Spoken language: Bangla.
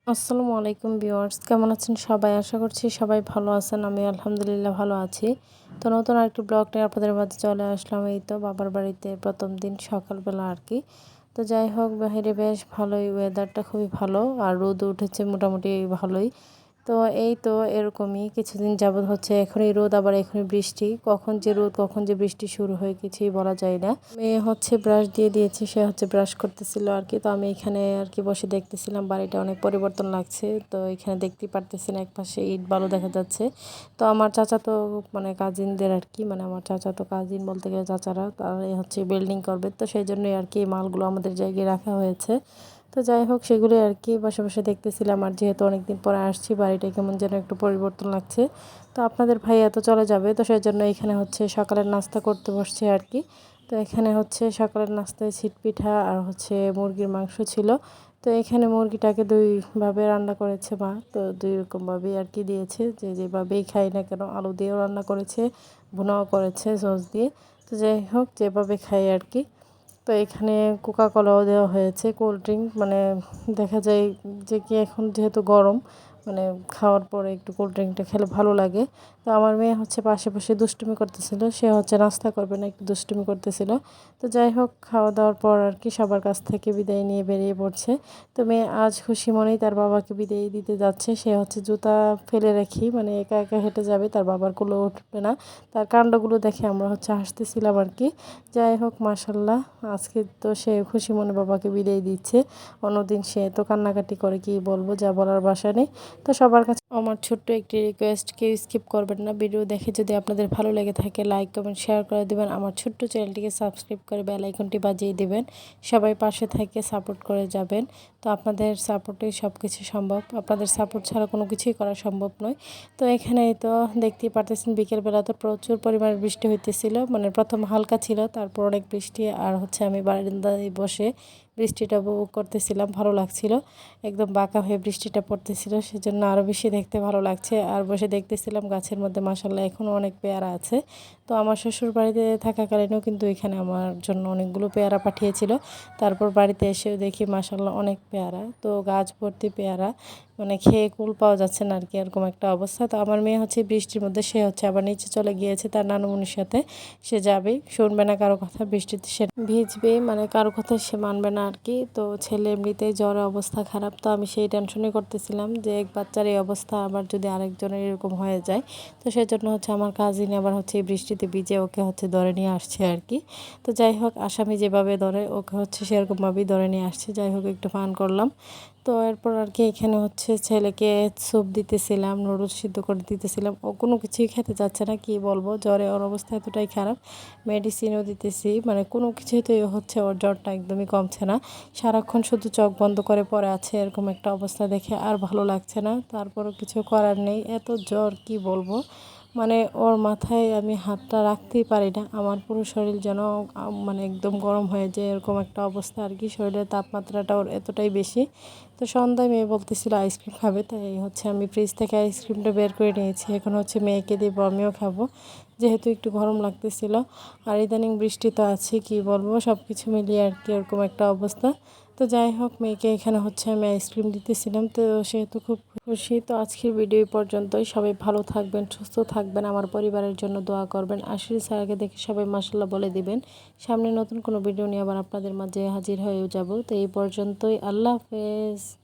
আসসালামু আলাইকুম ভিউয়ার্স, কেমন আছেন সবাই? আশা করছি সবাই ভালো আছেন। আমি আলহামদুলিল্লাহ ভালো আছি। তো নতুন আরেকটি ব্লগ নিয়ে আপনাদের মাঝে চলে আসলাম। এই তো বাবার বাড়িতে প্রথম দিন সকালবেলা আর কি। তো যাই হোক, বাইরে বেশ ভালোই, ওয়েদারটা খুবই ভালো আর রোদ উঠেছে মোটামুটি ভালোই। তো এই তো এরকমই কিছুদিন যাবৎ হচ্ছে, এখনই রোদ আবার এখনই বৃষ্টি, কখন যে রোদ কখন যে বৃষ্টি শুরু হয় কিছুই বলা যায় না। মেয়ে হচ্ছে ব্রাশ দিয়ে দিয়েছে, সে হচ্ছে ব্রাশ করতেছিল আর কি। তো আমি এখানে আর কি বসে দেখতেছিলাম, বাড়িটা অনেক পরিবর্তন লাগছে। তো এখানে দেখতেই পারতেছেন একপাশে ইট বালু দেখা যাচ্ছে। তো আমার চাচা তো মানে কাজিনদের আর কি, মানে আমার চাচা তো কাজিন বলতে গেলে চাচারা, তারা হচ্ছে বিল্ডিং করবে, তো সেই জন্যই আর কি মালগুলো আমাদের জায়গায় রাখা হয়েছে। তো যাই হোক, সেগুলোই আর কি বসে বসে দেখতেছিলাম। আর যেহেতু অনেকদিন পরে আসছি, বাড়িটা কেমন যেন একটু পরিবর্তন লাগছে। তো আপনাদের ভাই এত চলে যাবে, তো সেই জন্য এখানে হচ্ছে সকালের নাস্তা করতে বসছে আর কি। তো এখানে হচ্ছে সকালের নাস্তায় ছিট পিঠা আর হচ্ছে মুরগির মাংস ছিল। তো এখানে মুরগিটাকে দুইভাবে রান্না করেছে মা, তো দুই রকমভাবেই আর কি দিয়েছে, যে যেভাবেই খাই না কেন, আলু দিয়েও রান্না করেছে, ভুনাও করেছে সস দিয়ে। তো যাই হোক, যেভাবে খাই আর কি। তো এখানে কোকা কোলাও দেওয়া হয়েছে, কোল্ড ড্রিঙ্ক, মানে দেখা যায় যে কি এখন যেহেতু গরম, মানে খাওয়ার পরে একটু কোল্ড ড্রিঙ্কটা খেলে ভালো লাগে। তো আমার মেয়ে হচ্ছে পাশে বসে দুষ্টুমি করতেছিল, সে হচ্ছে নাস্তা করবে না, একটু দুষ্টুমি করতেছিল। তো যাই হোক, খাওয়া দাওয়ার পর আর কি সবার কাছ থেকে বিদায় নিয়ে বেরিয়ে পড়ছে। তো মেয়ে আজ খুশি মনেই তার বাবাকে বিদায় দিতে যাচ্ছে। সে হচ্ছে জুতা ফেলে রেখি, মানে একা একা হেঁটে যাবে, তার বাবার কোলে উঠবে না। তার কাণ্ডগুলো দেখে আমরা হচ্ছে হাসতেছিলাম আর কি। যাই হোক, মাশাল্লাহ, আজকে তো সে খুশি মনে বাবাকে বিদায় দিচ্ছে। অন্যদিন সে তো কান্নাকাটি করে, কি বলবো, যা বলার ভাষা নেই। তো সবার কাছে আমার ছোট্ট একটি রিকোয়েস্ট, কেউ স্কিপ করবেন না। ভিডিও দেখে যদি আপনাদের ভালো লেগে থাকে, লাইক কমেন্ট শেয়ার করে দেবেন। আমার ছোট্ট চ্যানেলটিকে সাবস্ক্রাইব করে বেল আইকনটি বাজিয়ে দেবেন। সবাই পাশে থেকে সাপোর্ট করে যাবেন। তো আপনাদের সাপোর্টেই সব কিছু সম্ভব, আপনাদের সাপোর্ট ছাড়া কোনো কিছুই করা সম্ভব নয়। তো এখানে তো দেখতেই পারতেছেন, বিকেলবেলা তো প্রচুর পরিমাণে বৃষ্টি হইতেছিল, মানে প্রথম হালকা ছিল, তারপর অনেক বৃষ্টি। আর হচ্ছে আমি বারান্দায় বসে বৃষ্টিটা উপভোগ করতেছিলাম, ভালো লাগছিল। একদম বাঁকা হয়ে বৃষ্টিটা পড়তেছিল, সেজন্য আরও বেশি দেখতে ভালো লাগছে। আর বসে দেখতেছিলাম গাছের মধ্যে মাশাল্লাহ এখনও অনেক পেয়ারা আছে। তো আমার শ্বশুর বাড়িতে থাকাকালীনও কিন্তু এখানে আমার জন্য অনেকগুলো পেয়ারা পাঠিয়েছিল। তারপর বাড়িতে এসেও দেখি মাশাল্লাহ অনেক পেয়ারা, তো গাছ ভর্তি পেয়ারা, মানে খেয়ে কুল পাওয়া যাচ্ছে না আর কি, এরকম একটা অবস্থা। তো আমার মেয়ে হচ্ছে বৃষ্টির মধ্যে, সে হচ্ছে আবার নিচে চলে গিয়েছে তার নানুমনির সাথে। সে যাবেই, শুনবে না কারো কথা, বৃষ্টিতে সে ভিজবেই, মানে কারো কথা সে মানবে না আর কি। তো ছেলে এমনিতেই জ্বরে অবস্থা খারাপ, তো আমি সেই টেনশনই করতেছিলাম যে এক বাচ্চার এই অবস্থা, আবার যদি আরেকজনের এরকম হয়ে যায়। তো সেজন্য হচ্ছে আমার কাজিন আবার হচ্ছে এই বৃষ্টিতে ভিজে ওকে হচ্ছে ধরে নিয়ে আসছে আর কি। তো যাই হোক, আসামি যেভাবে ধরে ওকে হচ্ছে সেরকমভাবেই ধরে নিয়ে আসছে। যাই হোক, একটু ফান করলাম। তো এরপর আর কি এখানে হচ্ছে ছেলেকে স্যুপ দিতেছিলাম, নুডলস সিদ্ধ করে দিতেছিলাম, ও কোনো কিছুই খেতে চাচ্ছে না, কি বলবো, জ্বরে ওর অবস্থা এতটাই খারাপ। মেডিসিনও দিতেছি, মানে কোনো কিছুতেই হচ্ছে ওর জ্বরটা একদমই কমছে না। সারাক্ষণ শুধু চোখ বন্ধ করে পড়ে আছে, এরকম একটা অবস্থা দেখে আর ভালো লাগছে না। তারপরও কিছু করার নেই, এত জ্বর কি বলবো, মানে ওর মাথায় আমি হাতটা রাখতেই পারি না, আমার পুরো শরীর যেন মানে একদম গরম হয়ে যায়, এরকম একটা অবস্থা আর কি। শরীরের তাপমাত্রাটা ওর এতটাই বেশি। তো সন্ধ্যায় মেয়ে বলতেছিল আইসক্রিম খাবে, তাই হচ্ছে আমি ফ্রিজ থেকে আইসক্রিমটা বের করে নিয়েছি, এখন হচ্ছে মেয়েকে দিব, আমিও খাবো, যেহেতু একটু গরম লাগতেছিল। আর ইদানিং বৃষ্টি তো আছে, কি বলবো, সব কিছু মিলিয়ে আর কি এরকম একটা অবস্থা। তো যাই হোক, মেয়েকে এখানে হচ্ছে আমি আইসক্রিম দিতেছিলাম, তো সেহেতু খুব খুশি। তো আজকের ভিডিও পর্যন্তই, সবাই ভালো থাকবেন, সুস্থ থাকবেন, আমার পরিবারের জন্য দোয়া করবেন। আশির স্যারকে দেখে সবাই মাশাল্লাহ বলে দিবেন। সামনে নতুন কোনো ভিডিও নিয়ে আবার আপনাদের মাঝে হাজির হয়েও যাব। তো এই পর্যন্তই, আল্লাহ হাফেজ।